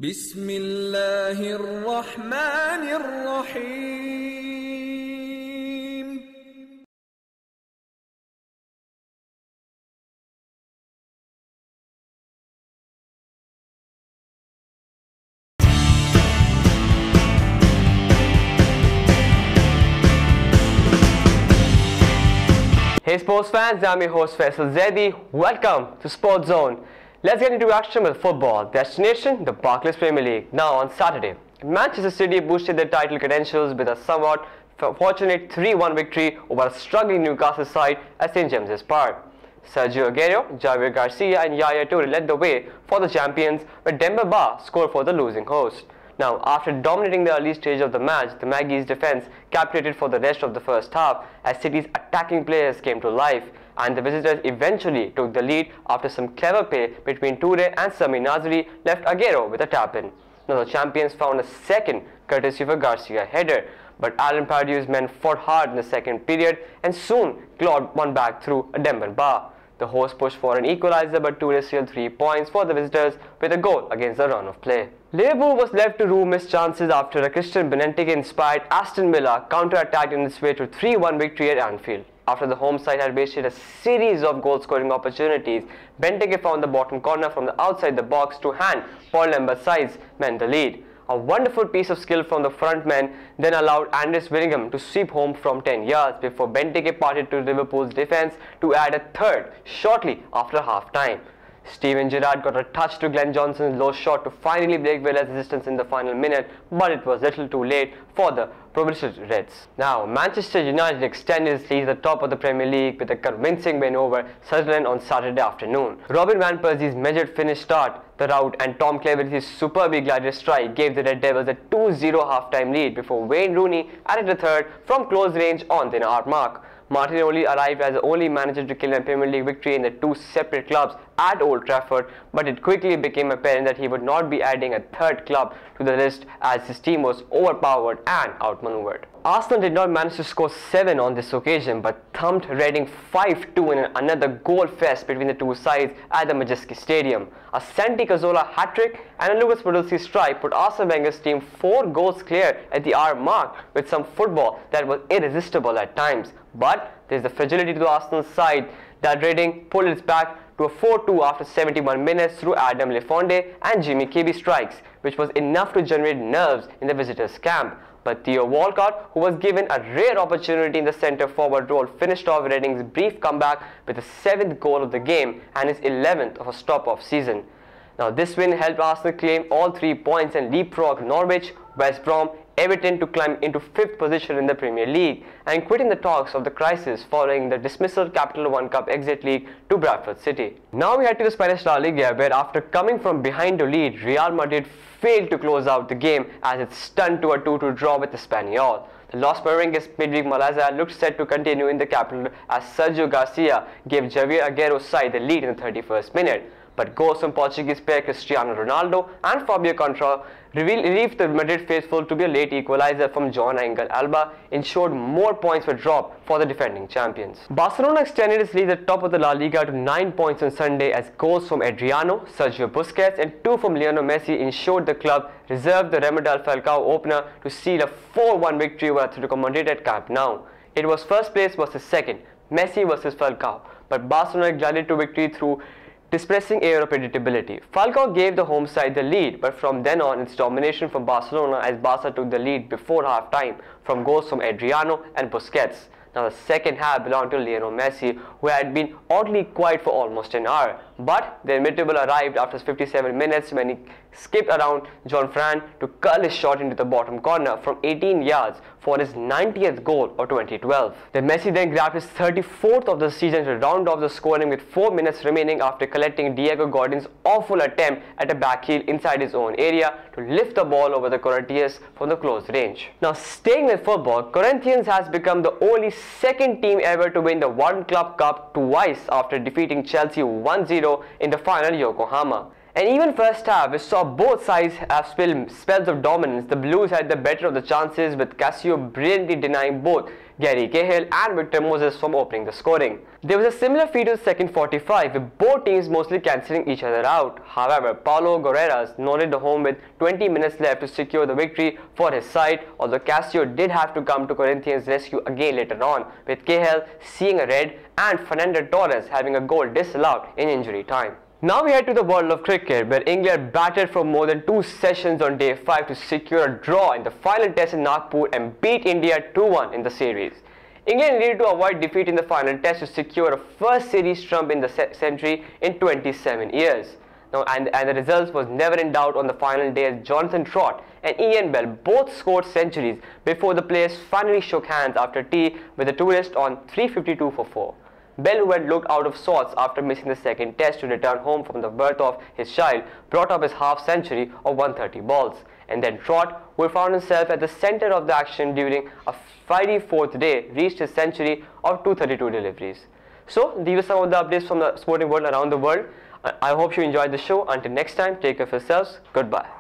بسم الله الرحمن الرحيم. Hey sports fans, I'm your host Faisal Zaidi. Welcome to Sports Zone. Let's get into action with football. Destination, the Barclays Premier League. Now on Saturday, Manchester City boosted their title credentials with a somewhat fortunate 3-1 victory over a struggling Newcastle side at St James's Park. Sergio Aguero, Javier Garcia and Yaya Toure led the way for the champions, but Demba Ba scored for the losing host. Now, after dominating the early stage of the match, the Maggies' defence capitulated for the rest of the first half as City's attacking players came to life, and the visitors eventually took the lead after some clever play between Toure and Sami Nasri left Aguero with a tap-in. Now, the champions found a second courtesy of a Garcia header, but Alan Pardew's men fought hard in the second period and soon clawed one back through a Demba Ba. The hosts pushed for an equaliser, but Toure sealed 3 points for the visitors with a goal against the run of play. Liverpool was left to rue missed chances after a Christian Benitez-inspired Aston Villa counter-attacked in its way to 3-1 victory at Anfield. After the home side had wasted a series of goal-scoring opportunities, Benteke found the bottom corner from the outside the box to hand Paul Lambert's sides men the lead. A wonderful piece of skill from the front men then allowed Andres Willingham to sweep home from 10 yards before Benteke parted to Liverpool's defence to add a third shortly after half-time. Steven Gerrard got a touch to Glenn Johnson's low shot to finally break Villa's resistance in the final minute, but it was little too late for the Provincial Reds. Now, Manchester United extended its lead at the top of the Premier League with a convincing win over Sunderland on Saturday afternoon. Robin Van Persie's measured finish start the rout and Tom Cleverley's superbly glided strike gave the Red Devils a 2-0 half-time lead before Wayne Rooney added the third from close range on the hour mark. Martinelli arrived as the only manager to kill a Premier League victory in the two separate clubs at Old Trafford, but it quickly became apparent that he would not be adding a third club to the list as his team was overpowered and outmaneuvered. Arsenal did not manage to score 7 on this occasion, but thumped Reading 5-2 in another goal fest between the two sides at the Majeski Stadium. A Santi Cazorla hat-trick and a Lucas Podolski strike put Arsene Wenger's team 4 goals clear at the hour mark with some football that was irresistible at times. But there's the fragility to the Arsenal side that Reading pulled its back to a 4-2 after 71 minutes through Adam Lefonde and Jimmy Kirby strikes, which was enough to generate nerves in the visitors' camp. But Theo Walcott, who was given a rare opportunity in the centre-forward role, finished off Reading's brief comeback with the 7th goal of the game and his 11th of a stop-off season. Now, this win helped Arsenal claim all 3 points and leapfrog Norwich, West Brom, Everton to climb into 5th position in the Premier League and quit in the talks of the crisis following the dismissal Capital One Cup exit league to Bradford City. Now we head to the Spanish La Liga, where after coming from behind to lead, Real Madrid failed to close out the game as it stunned to a 2-2 draw with Espanyol. The Los Merengues midweek Malaga looked set to continue in the capital as Sergio Garcia gave Javier Aguero's side the lead in the 31st minute. But goals from Portuguese pair Cristiano Ronaldo and Fabio Contra relieved the Madrid faithful to be a late equaliser from John Angel Alba ensured more points were dropped for the defending champions. Barcelona extended its lead at the top of the La Liga to 9 points on Sunday as goals from Adriano, Sergio Busquets and 2 from Lionel Messi ensured the club reserved the Remedal Falcao opener to seal a 4-1 victory over Atletico Madrid at Camp Nou. It was first place versus second, Messi versus Falcao, but Barcelona glided to victory through dispensing air of predictability. Falcao gave the home side the lead, but from then on its domination from Barcelona as Barca took the lead before half-time from goals from Adriano and Busquets. Now the second half belonged to Lionel Messi, who had been oddly quiet for almost an hour. But the inevitable arrived after 57 minutes when he skipped around John Fran to curl his shot into the bottom corner from 18 yards for his 90th goal of 2012. Then Messi then grabbed his 34th of the season to round off the scoring with 4 minutes remaining after collecting Diego Godin's awful attempt at a backheel inside his own area to lift the ball over the Corinthians from the close range. Now staying with football, Corinthians has become the only second team ever to win the One Club Cup twice after defeating Chelsea 1-0 in the final Yokohama. And even first half, we saw both sides have spells of dominance. The Blues had the better of the chances, with Casio brilliantly denying both Gary Cahill and Victor Moses from opening the scoring. There was a similar feat in the second 45, with both teams mostly cancelling each other out. However, Paulo Guerreras nodded home with 20 minutes left to secure the victory for his side, although Casio did have to come to Corinthians' rescue again later on, with Cahill seeing a red and Fernando Torres having a goal disallowed in injury time. Now we head to the world of cricket, where England batted for more than 2 sessions on day 5 to secure a draw in the final test in Nagpur and beat India 2-1 in the series. England needed to avoid defeat in the final test to secure a first series trump in the century in 27 years. Now, and the results was never in doubt on the final day, as Jonathan Trott and Ian Bell both scored centuries before the players finally shook hands after tea with the tourist on 352 for 4. Bell, who had looked out of sorts after missing the second test to return home from the birth of his child, brought up his half-century of 130 balls. And then Trott, who found himself at the centre of the action during a Friday fourth day, reached his century of 232 deliveries. So, these are some of the updates from the sporting world around the world. I hope you enjoyed the show. Until next time, take care of yourselves. Goodbye.